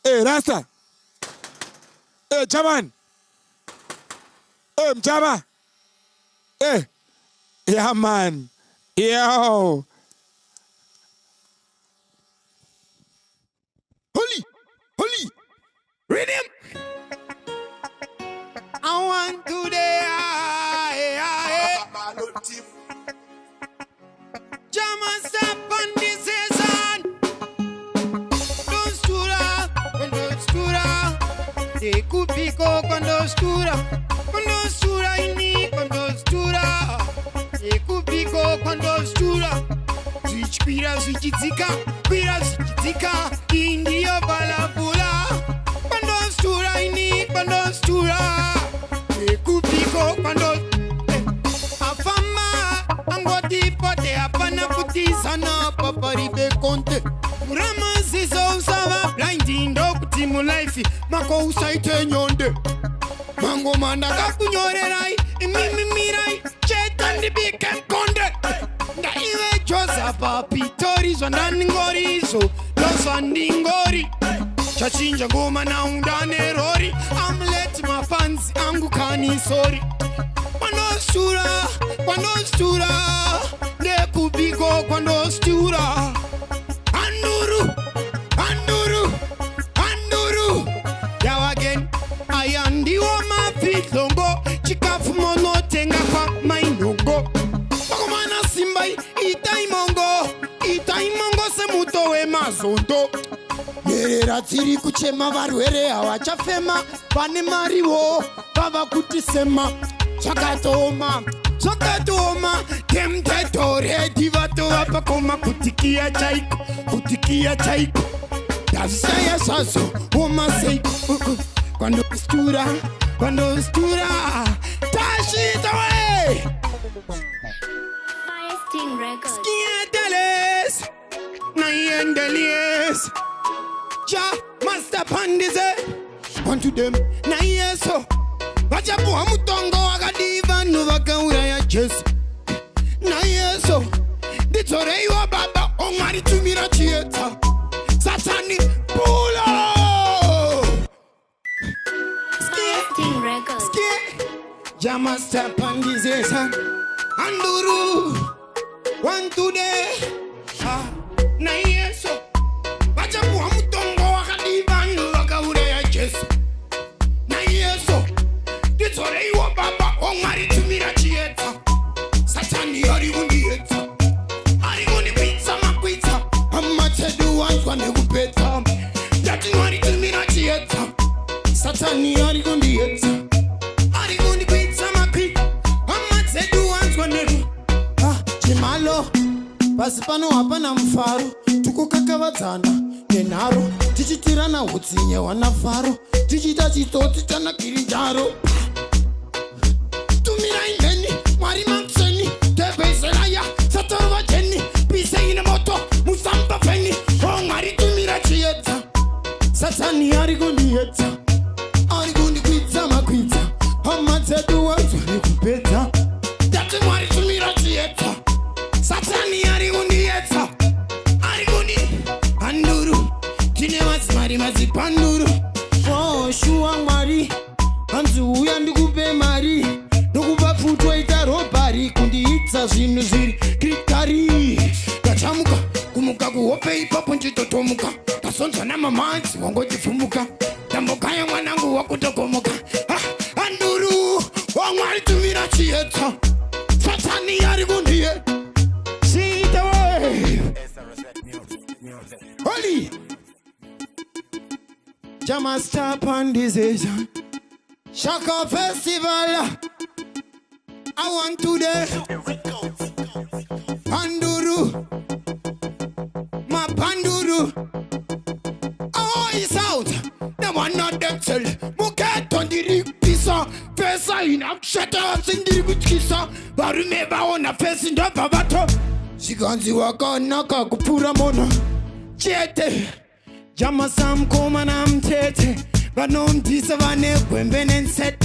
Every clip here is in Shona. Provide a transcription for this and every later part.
Hey, Rasta. Hey, Chaman. Hey, Mchama. Hey. Yeah, man. Yo. Holy. Rhythm. I want to day. Jama step on this season. Don't stura, quando stura. They could be go quando stura. Quando stura ini quando stura. They could be go quando stura. Switch pira switch zika. India balabula. Quando stura ini quando stura. They could be go quando pote apana putisana papari be konte Ramasi so sava blinding dog timu life mako usaite nyonde mango manda kakunyore rai mimi mirai chetan di biken konde da iwe Josapa pitori zonani ngori so los andingori chachinja ngoma na undane rori I'm let my fans angu kani sorry Quando stura, ne kubigo quando stura. Anduru. Now again, I am the woman fit longo. Chikafu mono tenga kwa mainongo. Pakomana simbai, itai mongo se muto we mazondo. Yerera tiri kuchema varwere hawachafema. Pane mariwo, baba kutisema. Chakatoma, temptatore divato apakoma kutikia chaiko. Dasaya saso, oma seiko. Quando stura, dash it away. Firesting Records. Skiateles, Nayendeles. Ja, master pandize. One to them, na yeso. Wajabu hamutongo wakadiva nuvaka uraya Jesu. Na yeso, ditorei wa baba ongari tumira chieta. Satani pulo. Firesting Records. Jama step on this season. Anduru. One today. Na yeso. Wajabu hamutongo wakadiva nuvaka uraya Jesu. Na yeso. Ditorei wa baba ongari tumira chieta. Satani arigundieta. Arigundi pizza makwita. Amatedu wanzwa negupeta. Dati wari tumira chieta. Satani arigundieta. Arigundi pizza makwita. Amatedu wanzwa negu. Chimalo. Pasipano hapana mfaro. Tukukakavadzana nenharo. Tichitirana utsinye wanafaro. Tichita chitoti chana kirinjaro. Tumira imeni, mwari mamseni. Tebezelaya, satorwa jeni. Pise ine moto, musamba feni. Mwari tumira chieta. Satani arigundieta. Arigundi kwita makwita. Amatedu wanzu nekupeta. Dati mwari tumira chieta. Satani arigundieta. Arigundi anduru. Kine mazi panduru. Oh, shua mwari. Anzu uya ndikupe mari. Nokupa futwa ita robari. Kundi itza zinu ziri kritari. Kachamuka, kumuka kuhope ipapo njitotomuka. Kasonza na mamanzi wangoti fumuka. Tambokaya mwanangu wakutokomoka. Anduru, wangwari tumira chieta. Satani arigundie. Sita way. Holy. Jama stop on this season. Shaka Festival. I want today. Panduru. My Panduru. Oh, it's out. The one not them sell. Muket on the rig pizza. Pesa in a shutter ups in the rich kissa. But remember on a face in the babato. Siganzi waka naka kupura mona. Chete. Jama sam koma na mtete. Bano mpisa vane kwembene set.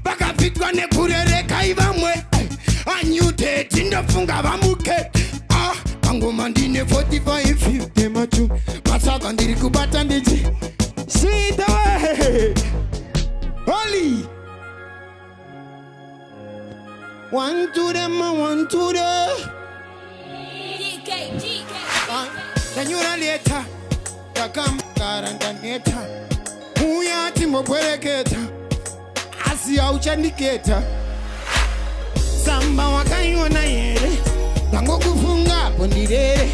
Baka pitwa ne kurere kaiva mwe. Anyute tinda funga vamuke. Pango mandine 45 50 machu. Masaka ndiri kubata ndiji. Si One to them, one to them. Then you're a later. Come, Garantaneta. Who ya Timo Puereketa? Asi Auchandicata. Samba Wakayona Yere. Tango Kufunga, Pondire.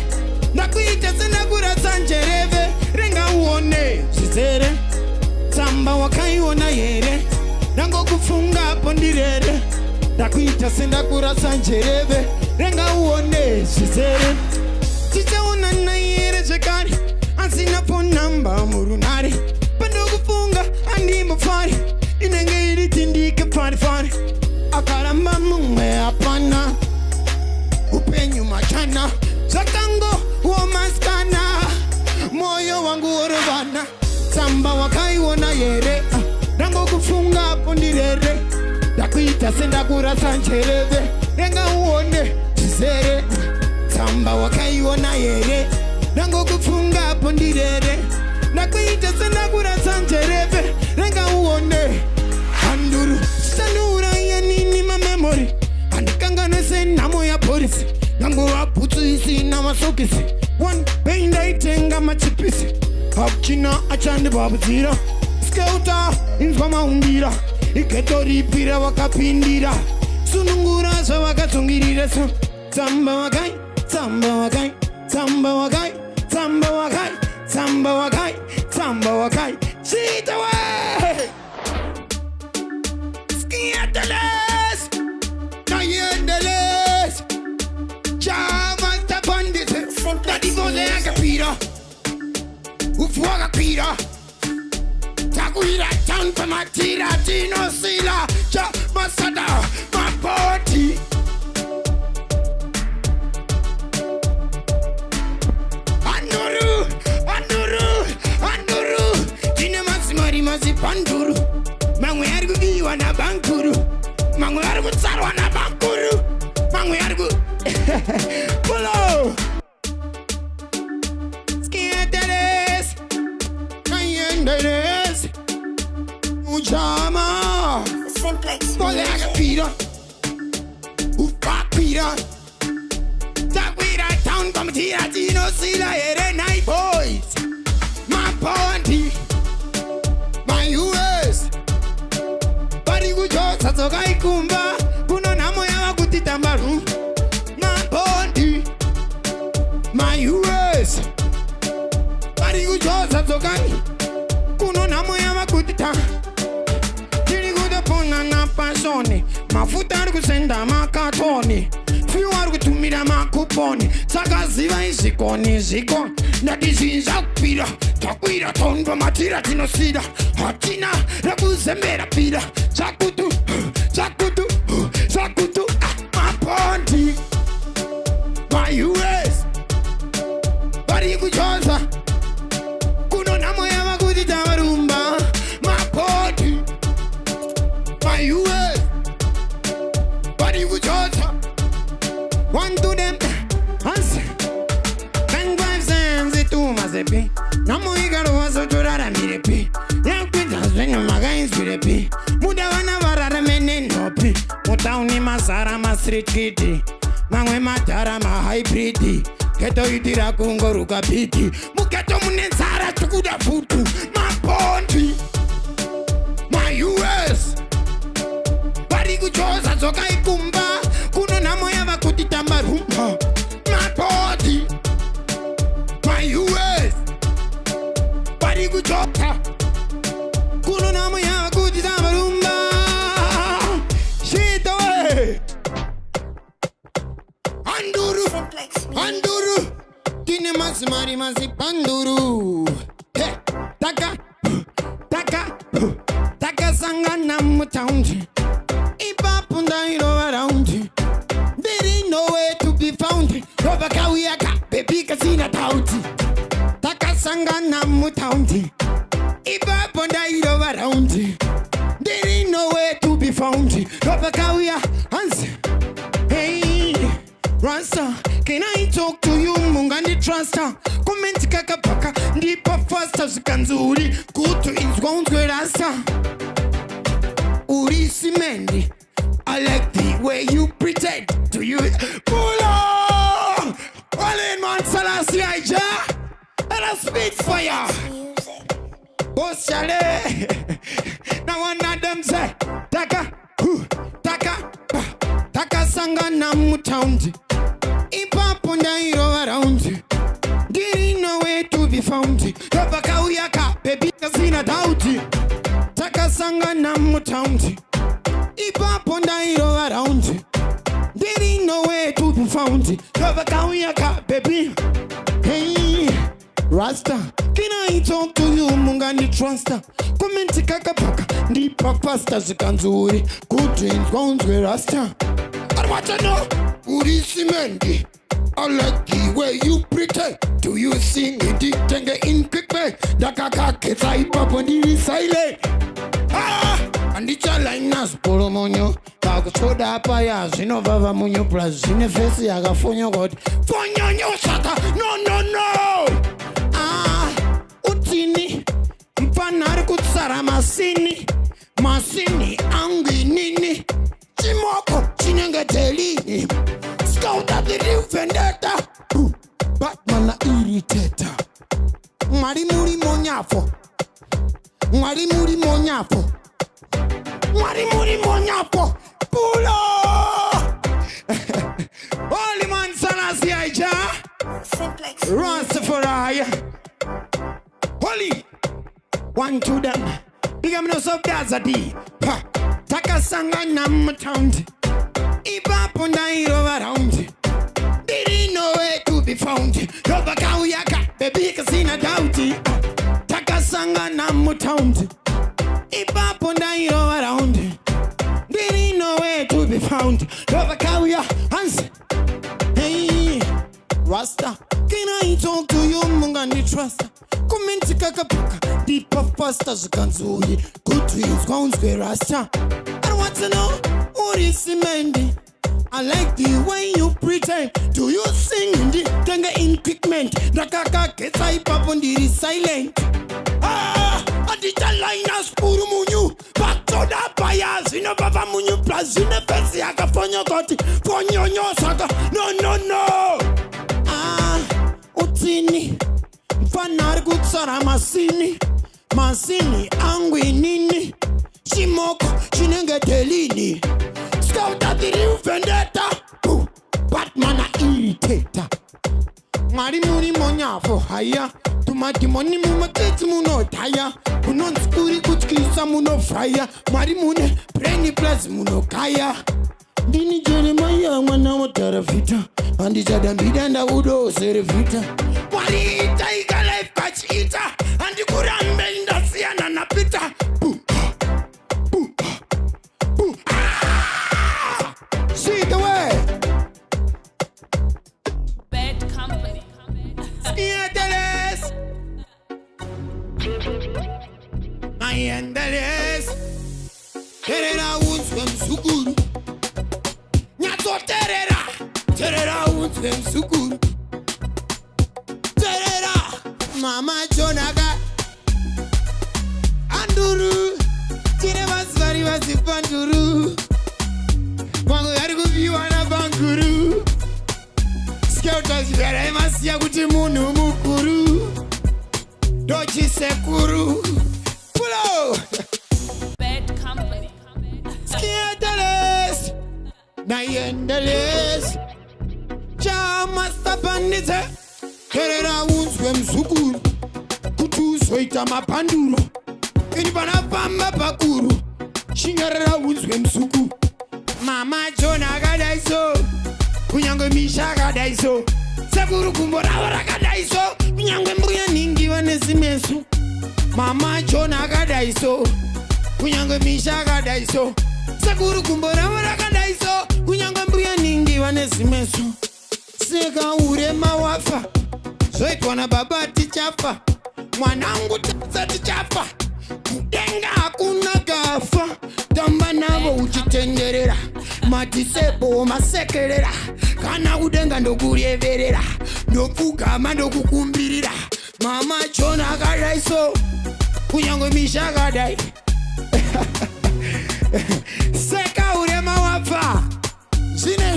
Nakuita Senagura Sanchereve. Renga Wone, Cizere. Samba Wakayona Yere. Tango Kufunga, Pondire. Nakuita Senagura Sanchereve. Renga Wone, Cizere. Chicha Unana Yere Chekari. Asina phone number murunari Pandogu funga andi mafari Inenge iri tindike fari fari Akaramba munge apana Upenyu machana Zakango uomaskana Moyo wangu orobana Samba wakai wona yere Rango kufunga pondirere Dakuita senda kura sanchereve Renga uone Cizere Samba wakai wona yere Nango kufunga pondirere Nakuita sana kura sanchereve Renga uone Anduru Sanura ya nini ma memory Andikanga nese namo ya polisi Nango waputu isi na masokisi One painda itenga machipisi Hapchina achande babu zira Skeuta infama undira Iketori pira wakapindira Sunungura sa wakatungirira so Samba wakai, samba wakai Samba wakai, samba wakai, samba wakai, samba wakai. Cheat away. Skiateles, nayendeles. Chaman tapandit. Daddy bole agapira. Ufuaga pira. Takuira tanpa matira tino sila. Cha masada mapoti. Mazi panduru Mangwe argu biwa na bankuru Mangwe argu tsarwa na bankuru Mangwe argu Pulo Skiateles Nayendeles Ujama Simplex Mole aga pira Ufa pira Takwira town Kamatira tino sila ere night boys My party US Bari kujosa soka ikumba Kuno namo ya wakutitambaru My body My US Bari kujosa soka Kuno namo ya wakutita Tiri kudapona na pasoni Mafuta arkusenda makatoni Fiu arkutumira makuponi Sakaziva izikoni ziko Nadizinza kupira Takwira tondo matira tinosida Hatina rakuzembera pira Zakutu, zakutu, zakutu Mapondi My US Bari kujosa Kuno namo ya wakutita marumba Mapondi My US Bari kujosa One to them Hansi Mazepi, namo igaro wazo turara mirepi. Yakwita zwenye maga inspirepi. Muda wana varara mene nopi. Mutauni masara ma street kiti. Mangwe matara ma hybridi. Keto itira kungoruka piti. Muketo munenzara tukuda futu. Mapondi My US Bari kuchoza zoka ikumba. Kuno namo ya vakutita marumba. Mapondi My US Bari kuchoka Kuno namo ya kutita marumba Shit away Anduru Anduru Tine masimari masi panduru Hey Taka Taka Taka sanga namu taundi Ipa punda ilo around There ain't nowhere to be found Roba kawiyaka Baby kasina tauti Takasanga na mutaundi Iba ponda ilo varaundi There ain't nowhere to be found Roba kawia Hansi Hey Rasta Can I talk to you Mungani trusta Comment kakapaka Ndipa fasta zikanzuri Kutu inzgonzwe rasta Uri simendi I like the way you pretend to you. Pull up! All in man, Selassie, and I spit fire. Oh, Charlie. Now one of them say, Taka, Taka, Taka Sanga Namutaundi. Ipa Punda hero around. Didn't know where to be found. Yabaka Uyaka, baby, Casina Dauti. Taka Sanga Namutaundi. Ipa Punda hero around. Didn't know where to be found. Yabaka Uyaka, baby. Hey, Rasta, can I talk to you, Mungani Truster? Comment kaka paka, nipa pasta zikanzuri. Good dreams, bones with Rasta. I want to know, Urisi Mendi. I like the way you pretend. Do you sing it? Tenga in quick way. Dakaka ketai papa ni silent. Ah, and it's a line nas polomonyo. Kago soda paya, zino vava munyo plus zine fesi aga fonyo god. Fonyo nyo saka, no. Ah, utini. Mpanari kutsara masini. Masini angi nini. Chimoko chinenge telini. Scout of the real vendetta. Batman na irritator. Marimuri monyafo. Marimuri monyafo. Marimuri monyafo. Pulo. Holy man Selassie Aja. Rastafari. Holy. One to them. Big am no sub Dazadi. Taka Sanga Namutaundi. Ipa Punda hero around. Didn't know where to be found. Yabaka Uyaka, baby Casina Dauti. Taka Sanga Namutaundi. Ipa Punda hero around. Didn't know where to be found. Yabaka Uyaka, Hans. Hey, Rasta, can I talk to you, Mungani Truster? Comment kaka paka, deep of pasta zikanzuri. Good dreams, bones with Rasta. I want to know, what is Mendi? I like the way you pretend. Do you sing in the tenga in quickment? Dakaka ketai papondiri silent. Ah, adita liners puru munyu. Batoda payas ino baba munyu plus ine fesi aga fonyo koti. Fonyo nyo saka. No. Ah, utini. Mfanari kutsara masini. Masini angwi nini. Shimoko chinenge telini. Scout of the real vendetta. Batman a irritator. Marimuri monyafo haya. Tumati moni mumaketi muno taya. Unon skuri kuchkisa muno fire. Marimune preni plus muno kaya. Dini Jeremiah wana watarafita. Andi jadambida nda udo serevita. Warita ika life catch eater. Andi kurambe indasiya na napita. See the way. Bad company. Skeeteles. Mayendeles. Terera unswem sukuru. Nyato terera. Terera unswem sukuru. Terera. Mama Jonaga. Anduru. Tire vasvari vasipanduru. Wangu yari kuviwa na banguru. Skelta zivere masia kuti munu mukuru. Dochi sekuru. Pulo. Bad company. Skelteles. Nayendeles. Chama stapandite. Kerera unswe msukuru. Kutu soita mapanduro. Inibana pamba pakuru. Shingarera unswe msukuru. Mama Jona gadaiso. Kunyango misha gadaiso. Sekuru kumbora wara gadaiso. Kunyango mbuya ningi wanesimesu. Mama Jona gadaiso. Kunyango misha gadaiso. Sekuru kumbora wara gadaiso. Kunyango mbuya ningi wanesimesu. Seka ure mawafa. Soitwa na baba tichafa. Mwanangu tasa tichafa. Kudenga hakuna gafa. Tamba nabo uchitengerera. Matisebo masekerera. Kana udenga ndokuryeverera. Ndokugama ndokukumbirira. Mama Jona gadaiso. Kunyango misha gadai. Seka ure mawafa.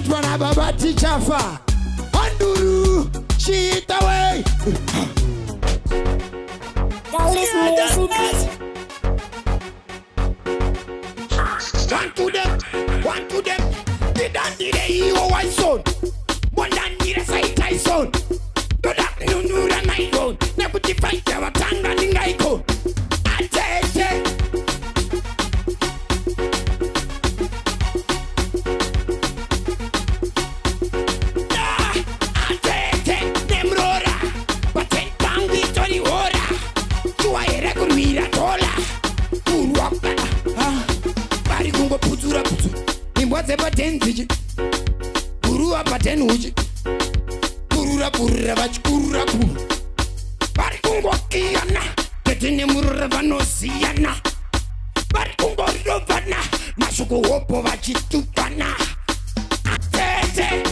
Mantwana baba tichafa. Panduru, shit away. Dallas music. One to them. The dandy the hero white son. One dandy the side tie son. No that no nura my own. Never the fight our tongue and ingaiko. Atete. Atete. Nemrora. Patent bang victory ora. Tu ai recorrira tola. Uruapa. Bari kungo putura putu. Imboze patent viji. Urua patent uji. Purura purura vachkurura pu. Bari kungo kiana. Ketine murura vanosiana. Bari kungo rovana. Mashuko wopo vachitupana. Atete.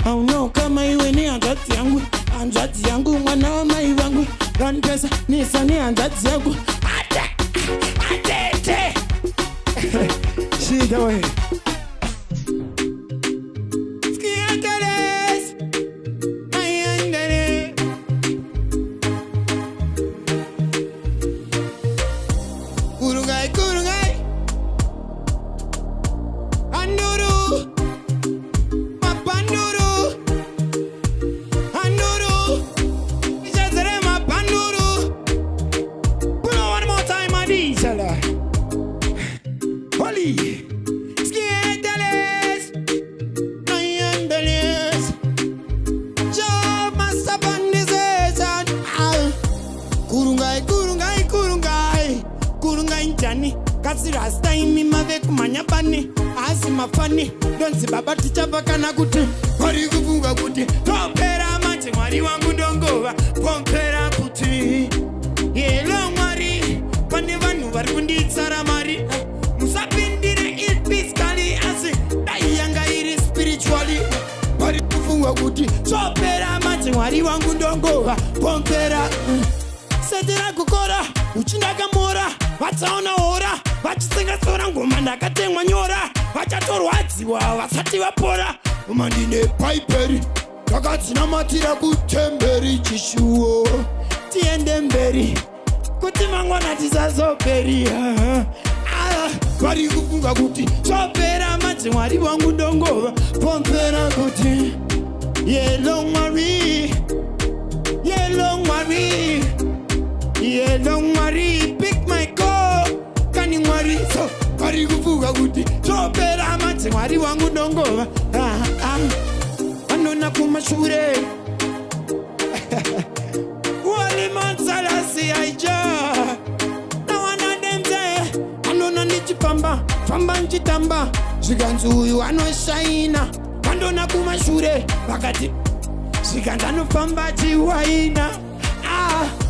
Oh no, kama iwe ni anjati yangu mwana wa mai wangu. Run pesa, nisa ni anjati yangu. Atete. Shida we. Skiangeles. Ayangere. Kurungai, kurungai. Anduru. Holy, Skiangeles, Ayangeles, Job master bandization. Kurungai, kurungai, kurungai, kurungai njani. Kasi rasta imi maveku manyabani. Asi mafani, donsi baba tichapa kana kuti. Kari kufunga kuti, pompera mati mwari wangu ndongova. Pompera kuti, yelo mwari, pane vanu vari kunditsara mari. Musapindire it physically asi dayanga iri spiritually. Pari kufunga kuti chopera mati mwari wangu ndongova. Pompera setera kukora uchindaga mora. Vataona ora vachisenga sora ngoma ndakatemwa nyora. Vachatorwadziwa vasati vapora. Umandine paiperi takadzinamatira kutemberi chishuwo. Tiende mberi kuti mangwana tisazoperi. Vari kufunga kuti chopera mati mwari wangu ndongova. Pompera kuti yellow Marie, yellow Marie, yellow Marie, pick my call. Kani mwari so vari kufunga kuti chopera mati mwari wangu ndongova. Anona kumashure. Wali mansalasi aija. Famba nchitamba Zvikanzi uyu anoshaina. Kandona kumashure vakati zvikanzi anofamba chiwaina.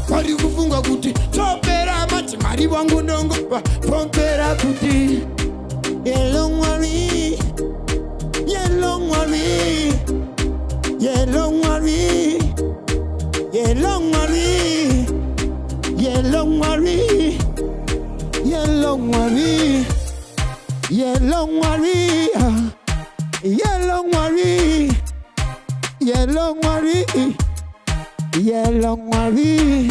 Vari kufunga kuti chopera mati mwari wangu ndongova. Pompera kuti yellow Marie, yellow Marie, yellow Marie, yellow Marie, yellow Marie, yellow Marie, yellow Marie, yellow Marie, yellow Marie, yellow Marie.